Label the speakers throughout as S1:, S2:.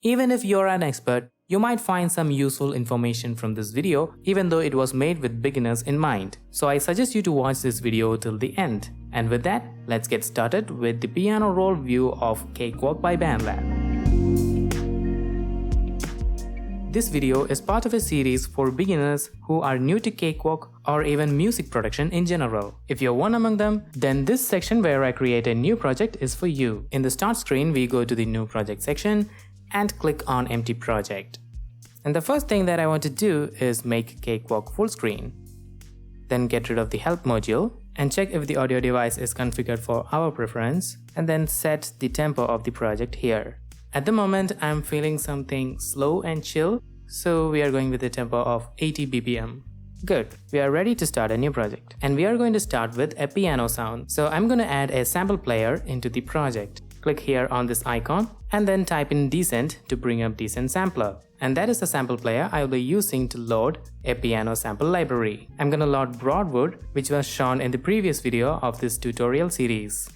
S1: Even if you're an expert, you might find some useful information from this video even though it was made with beginners in mind. So I suggest you to watch this video till the end. And with that, let's get started with the piano roll view of Cakewalk by BandLab. This video is part of a series for beginners who are new to Cakewalk or even music production in general. If you're one among them, then this section where I create a new project is for you. In the start screen, we go to the new project section and click on empty project. And the first thing that I want to do is make Cakewalk full screen. Then get rid of the help module and check if the audio device is configured for our preference, and then set the tempo of the project here. At the moment, I'm feeling something slow and chill, so we are going with a tempo of 80 BPM. Good, we are ready to start a new project. And we are going to start with a piano sound. So I'm going to add a sample player into the project. Click here on this icon and then type in Descent to bring up Descent Sampler. And that is the sample player I'll be using to load a piano sample library. I'm going to load Broadwood, which was shown in the previous video of this tutorial series.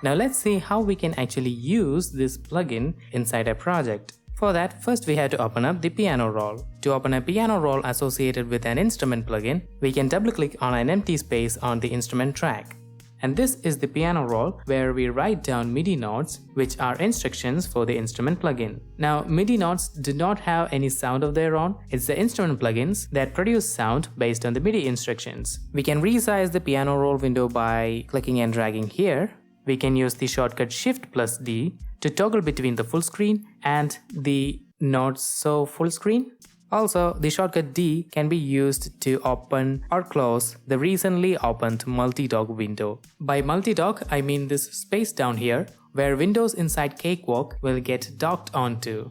S1: Now let's see how we can actually use this plugin inside a project. For that, first we have to open up the piano roll. To open a piano roll associated with an instrument plugin, we can double-click on an empty space on the instrument track. And this is the piano roll where we write down MIDI notes, which are instructions for the instrument plugin. Now, MIDI notes do not have any sound of their own. It's the instrument plugins that produce sound based on the MIDI instructions. We can resize the piano roll window by clicking and dragging here. We can use the shortcut Shift+D to toggle between the full screen and the not so full screen. Also, the shortcut D can be used to open or close the recently opened multi-dock window. By multi-dock, I mean this space down here where windows inside Cakewalk will get docked onto.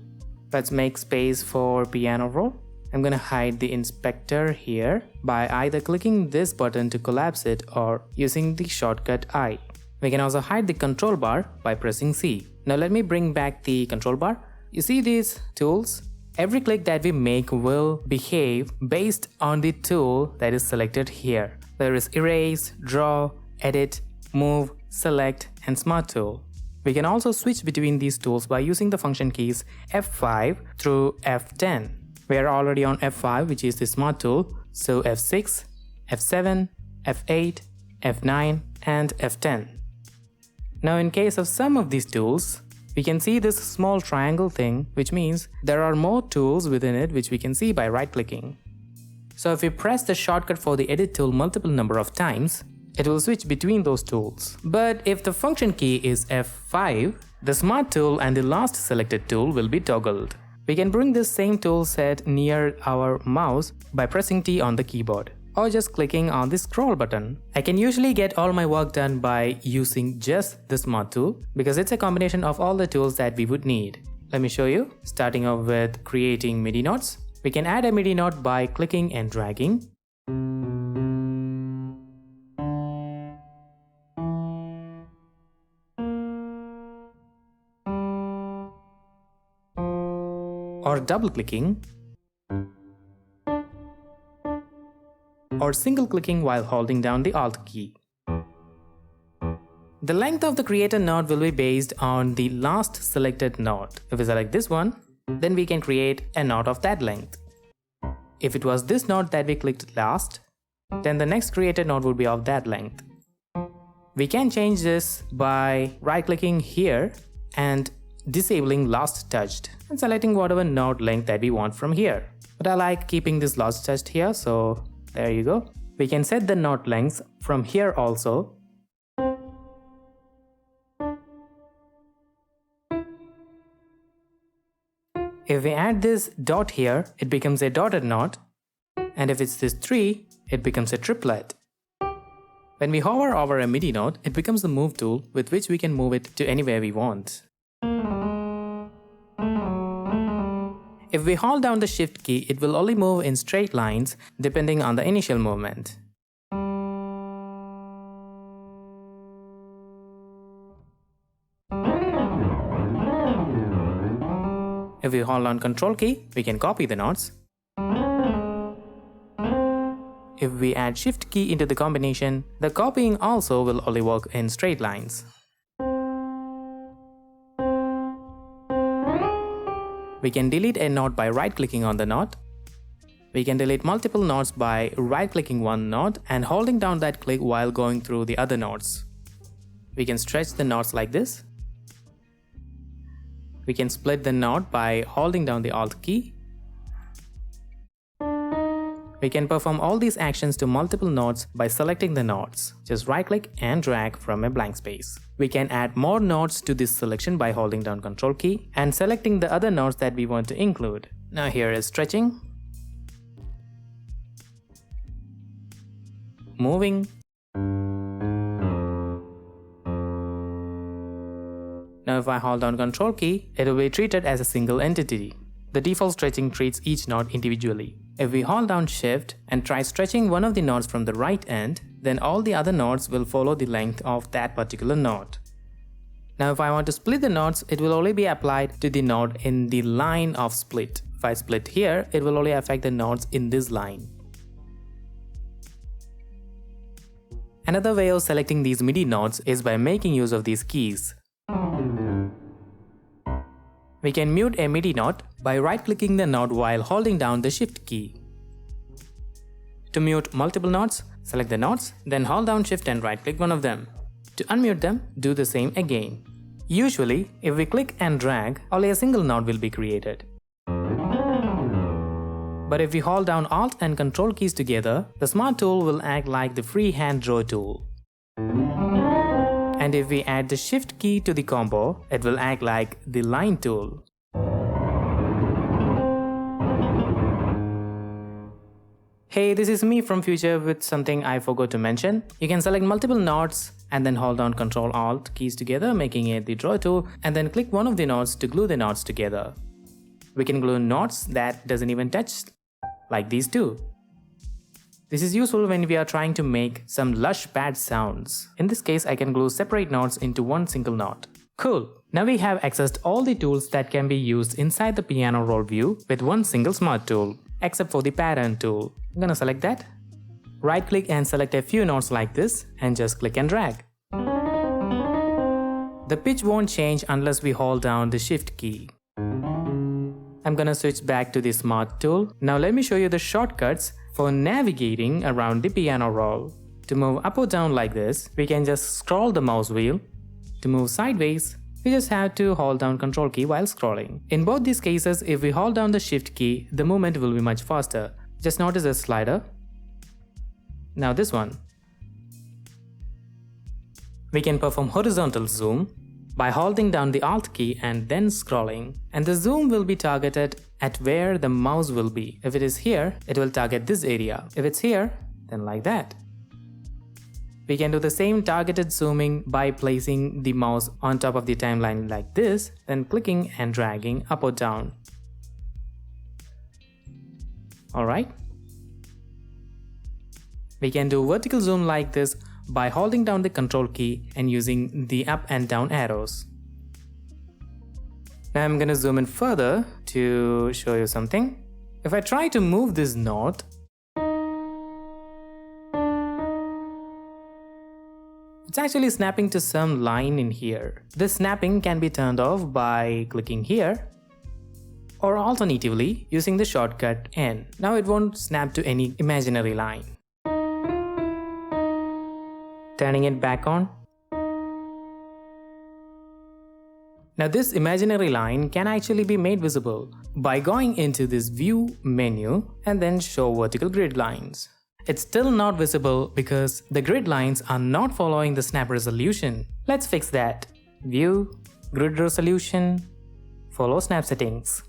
S1: Let's make space for piano roll. I'm gonna hide the inspector here by either clicking this button to collapse it or using the shortcut I. We can also hide the control bar by pressing C. Now let me bring back the control bar. You see these tools? Every click that we make will behave based on the tool that is selected here. There is Erase, Draw, Edit, Move, Select, and Smart Tool. We can also switch between these tools by using the function keys F5 through F10. We are already on F5, which is the Smart Tool, so F6, F7, F8, F9, and F10. Now in case of some of these tools, we can see this small triangle thing, which means there are more tools within it which we can see by right-clicking. So if we press the shortcut for the edit tool multiple number of times, it will switch between those tools. But if the function key is F5, the Smart Tool and the last selected tool will be toggled. We can bring this same tool set near our mouse by pressing T on the keyboard, or just clicking on the scroll button. I can usually get all my work done by using just the Smart Tool because it's a combination of all the tools that we would need. Let me show you. Starting off with creating MIDI notes. We can add a MIDI note by clicking and dragging. Or double-clicking. Or single-clicking while holding down the Alt key. The length of the creator note will be based on the last selected note. If we select this one, then we can create a note of that length. If it was this note that we clicked last, then the next created note would be of that length. We can change this by right-clicking here and disabling last touched and selecting whatever note length that we want from here. But I like keeping this last touched here, so there you go. We can set the note length from here also. If we add this dot here, it becomes a dotted note. And if it's this 3, it becomes a triplet. When we hover over a MIDI note, it becomes the move tool with which we can move it to anywhere we want. If we hold down the Shift key, it will only move in straight lines depending on the initial movement. If we hold on Control key, we can copy the notes. If we add Shift key into the combination, the copying also will only work in straight lines. We can delete a note by right-clicking on the note. We can delete multiple notes by right-clicking one note and holding down that click while going through the other notes. We can stretch the notes like this. We can split the note by holding down the Alt key. We can perform all these actions to multiple notes by selecting the notes. Just right-click and drag from a blank space. We can add more notes to this selection by holding down Ctrl key and selecting the other notes that we want to include. Now here is stretching, moving. Now if I hold down Ctrl key, it will be treated as a single entity. The default stretching treats each note individually. If we hold down Shift and try stretching one of the notes from the right end, then all the other notes will follow the length of that particular note. Now if I want to split the notes, it will only be applied to the note in the line of split. If I split here, it will only affect the notes in this line. Another way of selecting these MIDI notes is by making use of these keys. We can mute a MIDI note by right-clicking the note while holding down the Shift key. To mute multiple notes, select the notes, then hold down Shift and right-click one of them. To unmute them, do the same again. Usually, if we click and drag, only a single note will be created. But if we hold down Alt and Ctrl keys together, the Smart tool will act like the freehand draw tool. And if we add the Shift key to the combo, it will act like the line tool. Hey, this is me from future with something I forgot to mention. You can select multiple notes and then hold down Ctrl Alt keys together, making it the draw tool, and then click one of the notes to glue the notes together. We can glue notes that doesn't even touch, like these two. This is useful when we are trying to make some lush pad sounds. In this case, I can glue separate notes into one single note. Cool! Now we have accessed all the tools that can be used inside the piano roll view with one single Smart tool, except for the pattern tool. I'm gonna select that. Right click and select a few notes like this and just click and drag. The pitch won't change unless we hold down the Shift key. I'm gonna switch back to the Smart tool. Now let me show you the shortcuts for navigating around the piano roll. To move up or down like this, we can just scroll the mouse wheel. To move sideways, we just have to hold down Ctrl key while scrolling. In both these cases, if we hold down the Shift key, the movement will be much faster. Just notice the slider. Now this one. We can perform horizontal zoom by holding down the Alt key and then scrolling, and the zoom will be targeted at where the mouse will be. If it is here, it will target this area. If it's here, then like that. We can do the same targeted zooming by placing the mouse on top of the timeline like this, then clicking and dragging up or down. Alright. We can do vertical zoom like this by holding down the Ctrl key and using the up and down arrows. Now I'm gonna zoom in further to show you something. If I try to move this note, it's actually snapping to some line in here. This snapping can be turned off by clicking here, or alternatively using the shortcut N. Now it won't snap to any imaginary line. Turning it back on. Now this imaginary line can actually be made visible by going into this View menu and then Show Vertical Grid Lines. It's still not visible because the grid lines are not following the snap resolution. Let's fix that. View, Grid Resolution, Follow Snap Settings.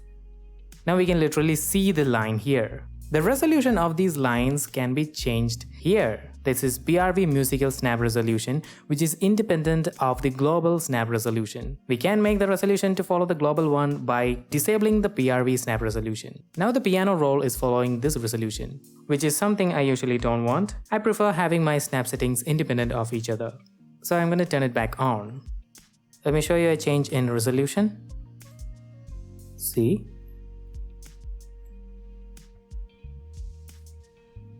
S1: Now we can literally see the line here. The resolution of these lines can be changed here. This is PRV musical snap resolution, which is independent of the global snap resolution. We can make the resolution to follow the global one by disabling the PRV snap resolution. Now the piano roll is following this resolution, which is something I usually don't want. I prefer having my snap settings independent of each other. So I'm going to turn it back on. Let me show you a change in resolution. See?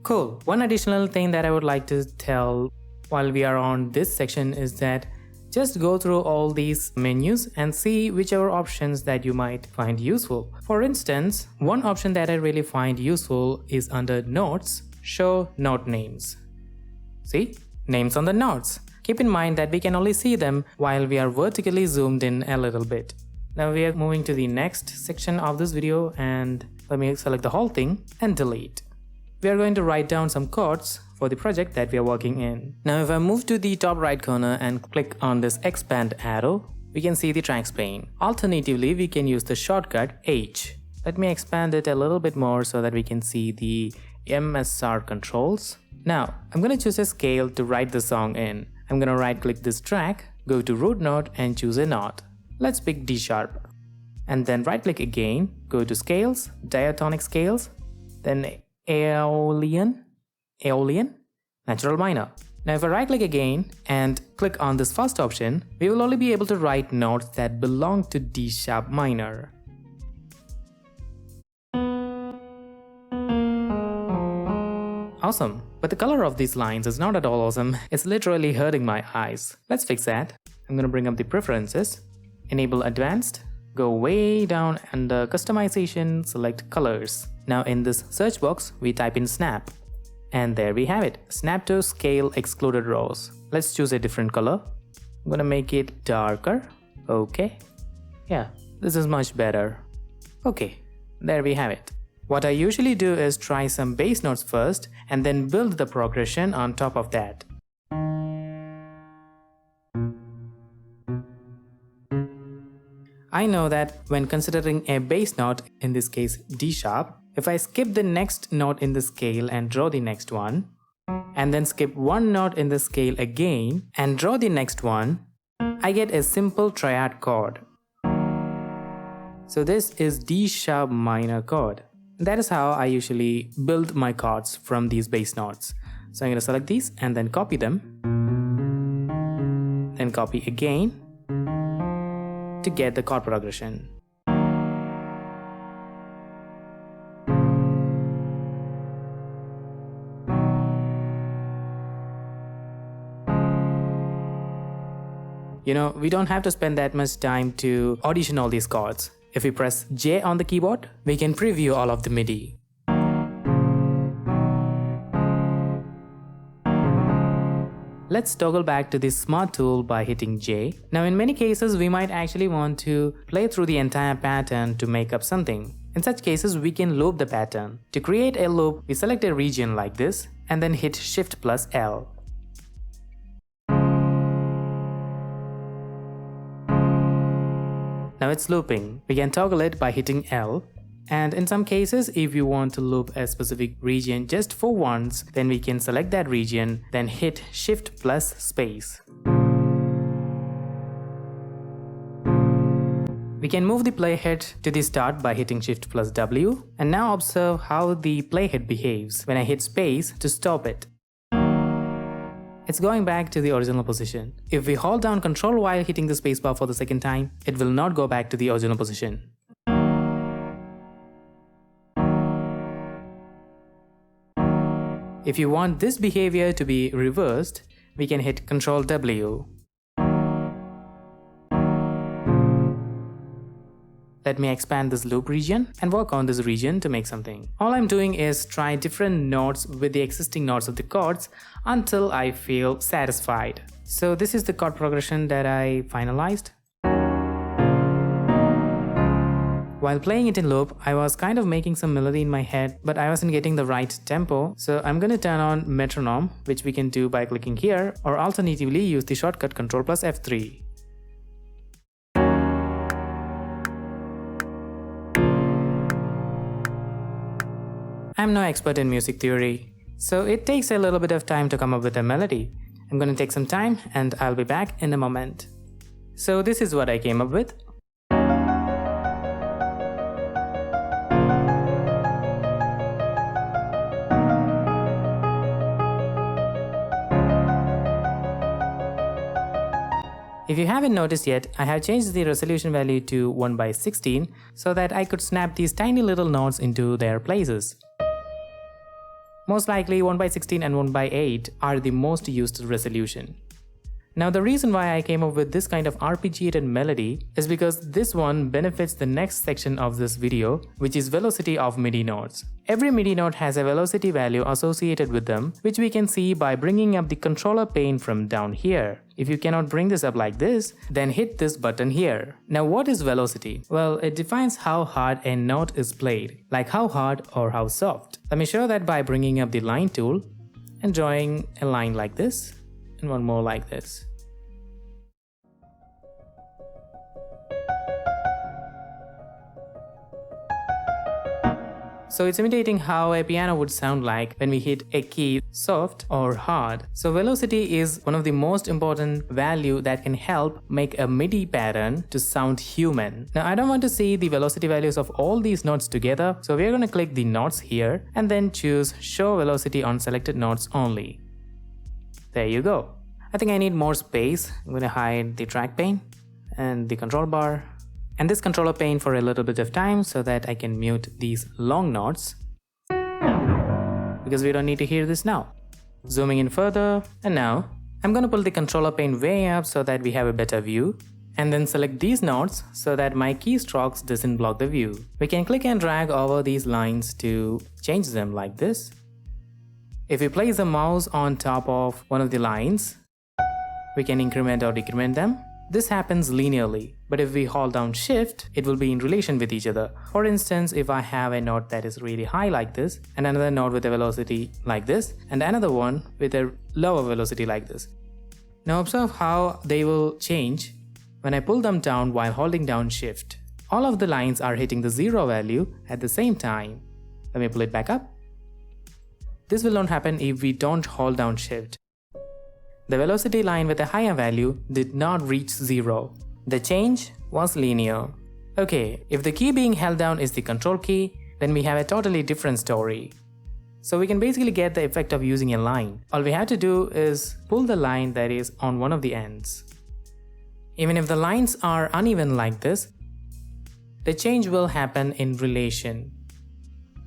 S1: Cool. One additional thing that I would like to tell while we are on this section is that Just go through all these menus and see whichever options that you might find useful. For instance, one option that I really find useful is under Notes, Show Note Names. See? Names on the notes. Keep in mind that we can only see them while we are vertically zoomed in a little bit. Now we are moving to the next section of this video, and let me select the whole thing and delete. We are going to write down some chords for the project that we are working in. Now if I move to the top right corner and click on this expand arrow, we can see the tracks pane. Alternatively, we can use the shortcut H. Let me expand it a little bit more so that we can see the MSR controls. Now I'm going to choose a scale to write the song in. I'm going to right click this track, go to root note and choose a note. Let's pick D sharp. And then right click again, go to scales, diatonic scales, then Aeolian, natural minor. Now if I right click again and click on this first option, we will only be able to write notes that belong to D sharp minor. Awesome, but the color of these lines is not at all awesome. It's literally hurting my eyes. Let's fix that. I'm gonna bring up the preferences, enable advanced, go way down under customization, select colors. Now in this search box, we type in snap. And there we have it, snap to scale excluded rows. Let's choose a different color. I'm gonna make it darker. Okay. Yeah, this is much better. Okay, there we have it. What I usually do is try some bass notes first and then build the progression on top of that. I know that when considering a bass note, in this case D sharp, if I skip the next note in the scale and draw the next one, and then skip one note in the scale again and draw the next one, I get a simple triad chord. So this is D sharp minor chord. That is how I usually build my chords from these bass notes. So I'm going to select these and then copy them, then copy again to get the chord progression. You know, we don't have to spend that much time to audition all these chords. If we press J on the keyboard, we can preview all of the MIDI. Let's toggle back to the Smart tool by hitting J. Now in many cases, we might actually want to play through the entire pattern to make up something. In such cases, we can loop the pattern. To create a loop, we select a region like this and then hit Shift plus L. Now it's looping. We can toggle it by hitting L. And in some cases, if you want to loop a specific region just for once, then we can select that region, then hit Shift plus space. We can move the playhead to the start by hitting Shift plus W. And now observe how the playhead behaves when I hit space to stop it. It's going back to the original position. If we hold down Ctrl while hitting the spacebar for the second time, it will not go back to the original position. If you want this behavior to be reversed, we can hit Ctrl W. Let me expand this loop region and work on this region to make something. All I'm doing is try different notes with the existing notes of the chords until I feel satisfied. So this is the chord progression that I finalized. While playing it in loop, I was kind of making some melody in my head, but I wasn't getting the right tempo. So I'm going to turn on metronome, which we can do by clicking here, or alternatively use the shortcut Ctrl plus F3. I'm no expert in music theory, so it takes a little bit of time to come up with a melody. I'm going to take some time and I'll be back in a moment. So this is what I came up with. If you haven't noticed yet, I have changed the resolution value to 1/16 so that I could snap these tiny little notes into their places. Most likely 1/16 and 1/8 are the most used resolution. Now the reason why I came up with this kind of arpeggiated melody is because this one benefits the next section of this video, which is velocity of MIDI notes. Every MIDI note has a velocity value associated with them, which we can see by bringing up the controller pane from down here. If you cannot bring this up like this, then hit this button here. Now what is velocity? Well, it defines how hard a note is played, like how hard or how soft. Let me show that by bringing up the line tool and drawing a line like this and one more like this. So it's imitating how a piano would sound like when we hit a key soft or hard. So velocity is one of the most important value that can help make a MIDI pattern to sound human. Now I don't want to see the velocity values of all these notes together, so we're going to click the notes here and then choose show velocity on selected notes only. There you go. I think I need more space. I'm going to hide the track pane and the control bar and this controller pane for a little bit of time so that I can mute these long notes because we don't need to hear this now. Zooming in further, and now I'm going to pull the controller pane way up so that we have a better view, and then select these notes so that my keystrokes doesn't block the view. We can click and drag over these lines to change them like this. If we place the mouse on top of one of the lines, we can increment or decrement them. This happens linearly, but if we hold down shift, it will be in relation with each other. For instance, if I have a note that is really high like this, and another note with a velocity like this, and another one with a lower velocity like this. Now observe how they will change when I pull them down while holding down shift. All of the lines are hitting the 0 value at the same time. Let me pull it back up. This will not happen if we don't hold down shift. The velocity line with a higher value did not reach 0. The change was linear. Okay, if the key being held down is the control key, then we have a totally different story. So we can basically get the effect of using a line. All we have to do is pull the line that is on one of the ends. Even if the lines are uneven like this, the change will happen in relation.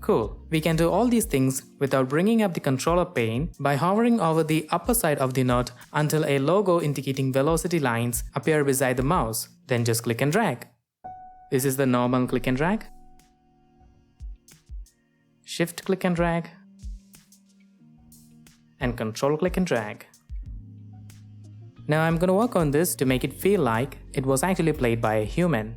S1: Cool. We can do all these things without bringing up the controller pane by hovering over the upper side of the note until a logo indicating velocity lines appear beside the mouse. Then just click and drag. This is the normal click and drag. Shift click and drag. And control click and drag. Now I'm gonna work on this to make it feel like it was actually played by a human.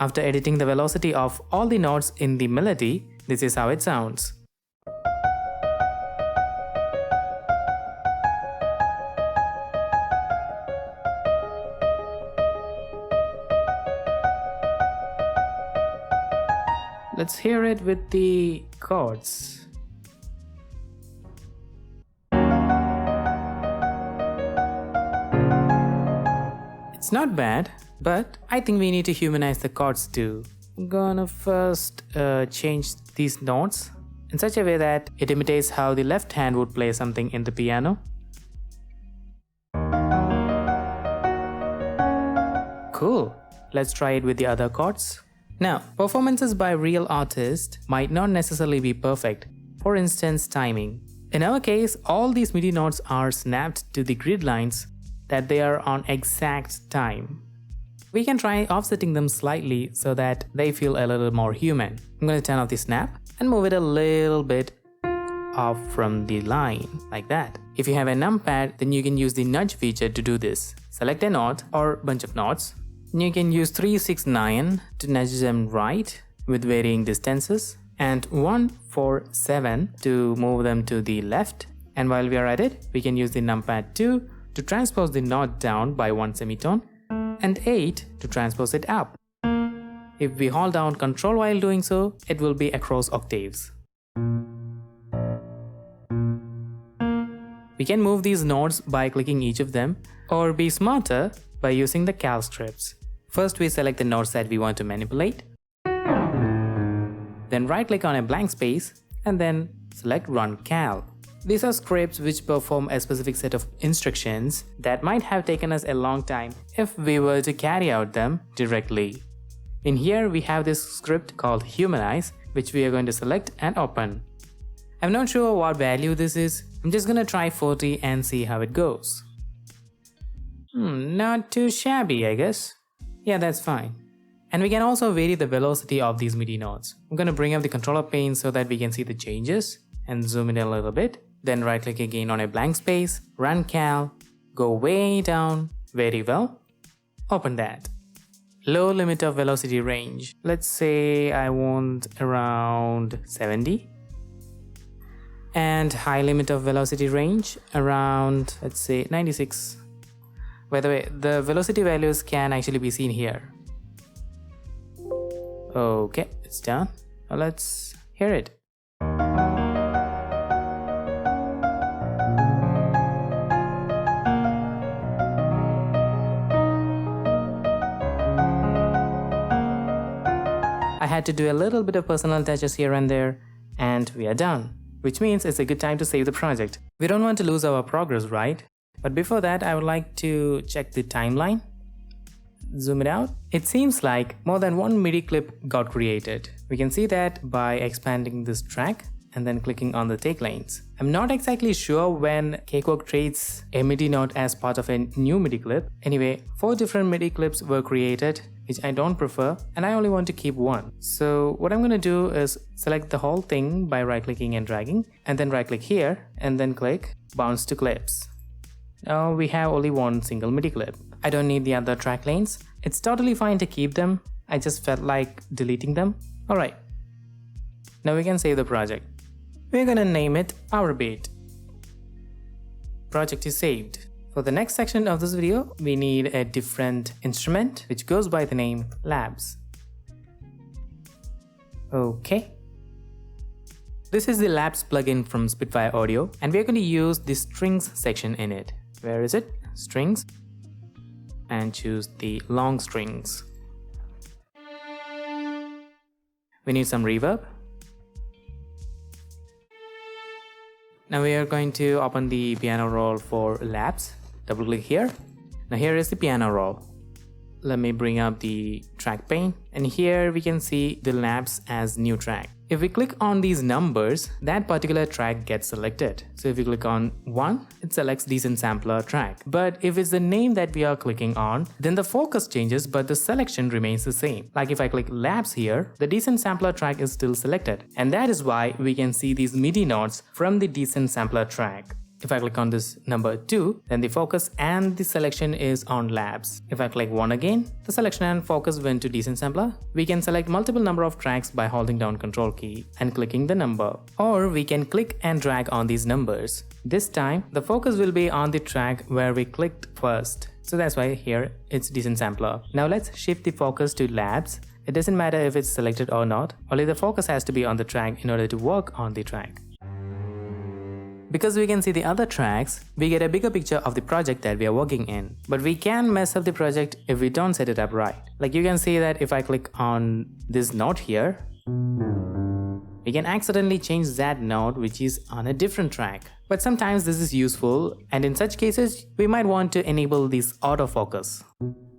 S1: After editing the velocity of all the notes in the melody, this is how it sounds. Let's hear it with the chords. It's not bad, but I think we need to humanize the chords too. I'm gonna first change these notes in such a way that it imitates how the left hand would play something in the piano. Cool. Let's try it with the other chords. Now, performances by real artists might not necessarily be perfect. For instance, timing. In our case, all these MIDI notes are snapped to the grid lines that they are on exact time. We can try offsetting them slightly so that they feel a little more human. I'm going to turn off the snap and move it a little bit off from the line, like that. If you have a numpad, then you can use the nudge feature to do this. Select a note or bunch of notes. You can use 3, 6, 9 to nudge them right with varying distances, and 1, 4, 7 to move them to the left. And while we are at it, we can use the numpad 2 to transpose the note down by 1 semitone, and 8 to transpose it up. If we hold down Ctrl while doing so, it will be across octaves. We can move these notes by clicking each of them, or be smarter by using the cal scripts. First we select the notes that we want to manipulate, then right click on a blank space and then select Run Cal. These are scripts which perform a specific set of instructions that might have taken us a long time if we were to carry out them directly. In here we have this script called humanize, which we are going to select and open. I'm not sure what value this is. I'm just gonna try 40 and see how it goes. Not too shabby, I guess. Yeah, that's fine. And we can also vary the velocity of these MIDI notes. I'm gonna bring up the controller pane so that we can see the changes and zoom in a little bit. Then right click again on a blank space, run cal, go way down, very well. Open that. Low limit of velocity range. Let's say I want around 70. And high limit of velocity range around, let's say 96. By the way, the velocity values can actually be seen here. Okay, it's done. Now let's hear it. I had to do a little bit of personal touches here and there, and we are done. Which means it's a good time to save the project. We don't want to lose our progress, right? But before that, I would like to check the timeline. Zoom it out. It seems like more than one MIDI clip got created. We can see that by expanding this track and then clicking on the take lanes. I'm not exactly sure when Cakewalk treats a MIDI note as part of a new MIDI clip. Anyway, 4 different MIDI clips were created, which I don't prefer, and I only want to keep one. So what I'm gonna do is select the whole thing by right clicking and dragging, and then right click here and then click bounce to clips. Now we have only one single MIDI clip. I don't need the other track lanes. It's totally fine to keep them. I just felt like deleting them. Alright. Now we can save the project. We're gonna name it our beat. Project is saved. For the next section of this video, we need a different instrument which goes by the name Labs. Okay. This is the Labs plugin from Spitfire Audio, and we're going to use the strings section in it. Where is it? Strings. And choose the long strings. We need some reverb. Now we are going to open the piano roll for Labs. Double click here. Now here is the piano roll. Let me bring up the track pane, and here we can see the Labs as new track. If we click on these numbers, that particular track gets selected. So if you click on 1, it selects decent sampler track. But if it's the name that we are clicking on, then the focus changes but the selection remains the same. Like if I click Labs here, the decent sampler track is still selected. And that is why we can see these MIDI notes from the decent sampler track. If I click on this number 2, then the focus and the selection is on Labs. If I click 1 again, the selection and focus went to decent sampler. We can select multiple number of tracks by holding down Control key and clicking the number. Or we can click and drag on these numbers. This time, the focus will be on the track where we clicked first. So that's why here it's decent sampler. Now let's shift the focus to Labs. It doesn't matter if it's selected or not, only the focus has to be on the track in order to work on the track. Because we can see the other tracks, we get a bigger picture of the project that we are working in. But we can mess up the project if we don't set it up right. Like you can see that if I click on this note here, we can accidentally change that note which is on a different track. But sometimes this is useful, and in such cases, we might want to enable this autofocus,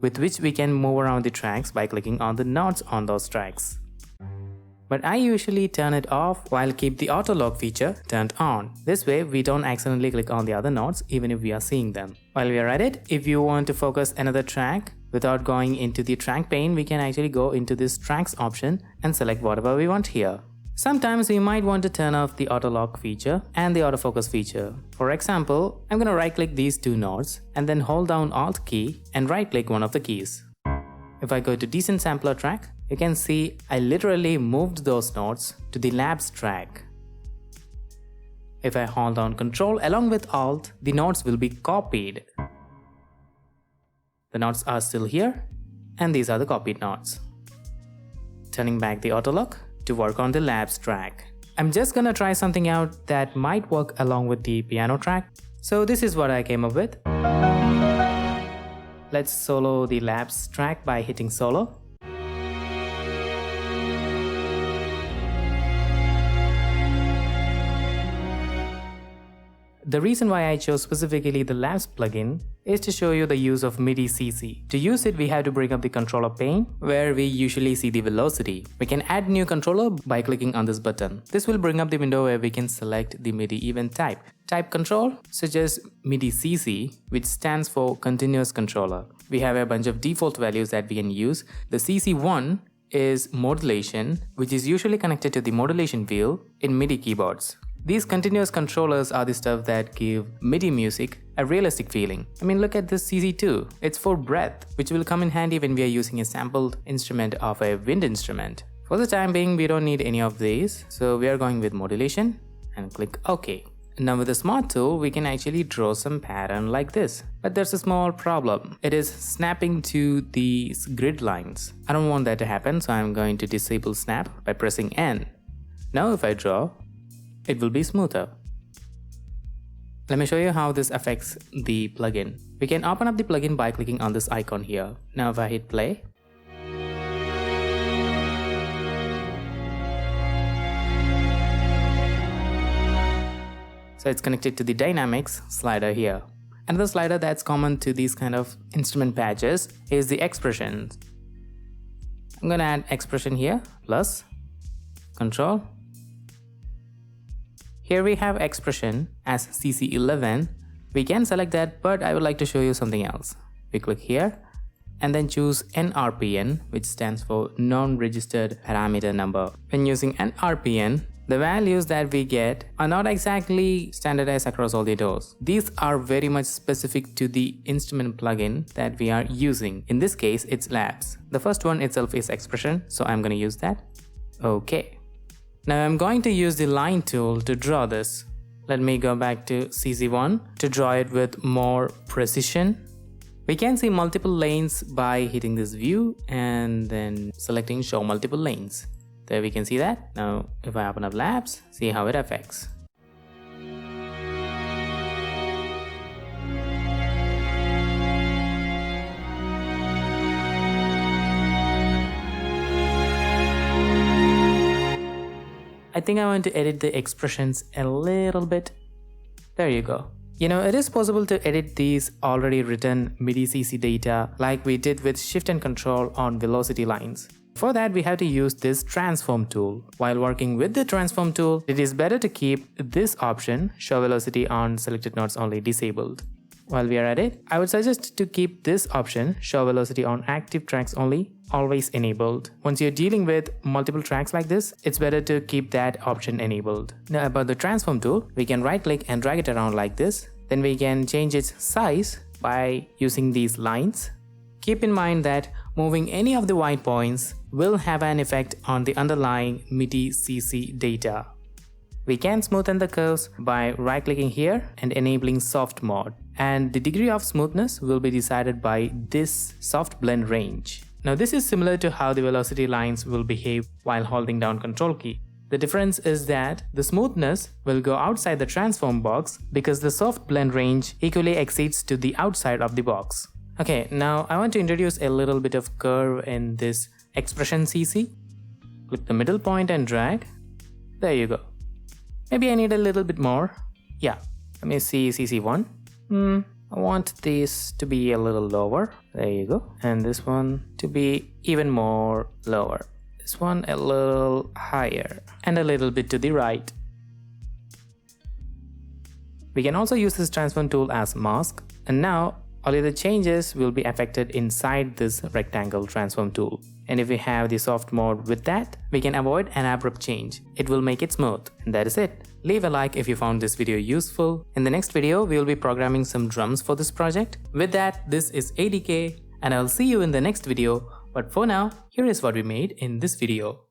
S1: with which we can move around the tracks by clicking on the notes on those tracks. But I usually turn it off while keep the auto lock feature turned on. This way we don't accidentally click on the other notes even if we are seeing them. While we are at it, if you want to focus another track without going into the track pane, we can actually go into this tracks option and select whatever we want here. Sometimes we might want to turn off the auto lock feature and the autofocus feature. For example, I'm gonna right click these 2 notes and then hold down Alt key and right click one of the keys. If I go to decent sampler track, you can see I literally moved those notes to the Labs track. If I hold down Control along with Alt, the notes will be copied. The notes are still here, and these are the copied notes. Turning back the auto lock to work on the Labs track. I'm just gonna try something out that might work along with the piano track. So this is what I came up with. Let's solo the Labs track by hitting solo. The reason why I chose specifically the Labs plugin is to show you the use of MIDI CC. To use it, we have to bring up the controller pane where we usually see the velocity. We can add new controller by clicking on this button. This will bring up the window where we can select the MIDI event type. Type control suggests MIDI CC, which stands for continuous controller. We have a bunch of default values that we can use. The CC1 is modulation, which is usually connected to the modulation wheel in MIDI keyboards. These continuous controllers are the stuff that give MIDI music a realistic feeling. I mean, look at this CC2. It's for breath, which will come in handy when we are using a sampled instrument of a wind instrument. For the time being, we don't need any of these, so we are going with modulation and click OK. Now with the Smart tool, we can actually draw some pattern like this. But there's a small problem. It is snapping to these grid lines. I don't want that to happen, so I'm going to disable snap by pressing N. Now if I draw, it will be smoother. Let me show you how this affects the plugin. We can open up the plugin by clicking on this icon here. Now if I hit play, so it's connected to the dynamics slider here. Another slider that's common to these kind of instrument patches is the expressions. I'm gonna add expression here, plus, control. Here we have expression as CC11. We can select that, but I would like to show you something else. We click here and then choose NRPN, which stands for non-registered parameter number. When using NRPN, the values that we get are not exactly standardized across all the doors. These are very much specific to the instrument plugin that we are using. In this case, it's Labs. The first one itself is expression, so I'm going to use that. Okay. Now I'm going to use the line tool to draw this. Let me go back to CC1 to draw it with more precision. We can see multiple lanes by hitting this view and then selecting show multiple lanes. There we can see that. Now if I open up Labs, see how it affects. I think I want to edit the expressions a little bit. There you go. You know, it is possible to edit these already written MIDI CC data like we did with shift and control on velocity lines. For that, we have to use this transform tool. While working with the transform tool, it is better to keep this option, show velocity on selected notes only, disabled. While we are at it, I would suggest to keep this option, show velocity on active tracks only, always enabled. Once you're dealing with multiple tracks like this, it's better to keep that option enabled. Now about the transform tool, we can right click and drag it around like this. Then we can change its size by using these lines. Keep in mind that moving any of the white points will have an effect on the underlying MIDI CC data. We can smoothen the curves by right clicking here and enabling soft mode. And the degree of smoothness will be decided by this soft blend range. Now this is similar to how the velocity lines will behave while holding down Control key. The difference is that the smoothness will go outside the transform box because the soft blend range equally exceeds to the outside of the box. Okay, now I want to introduce a little bit of curve in this expression CC. Click the middle point and drag. There you go. Maybe I need a little bit more. Yeah, let me see CC1. I want this to be a little lower. There you go. And this one to be even more lower. This one a little higher. And a little bit to the right. We can also use this transform tool as mask. And now all of the changes will be affected inside this rectangle transform tool. And if we have the soft mode with that, we can avoid an abrupt change. It will make it smooth. And that is it. Leave a like if you found this video useful. In the next video, we will be programming some drums for this project. With that, this is ADK and I'll see you in the next video. But for now, here is what we made in this video.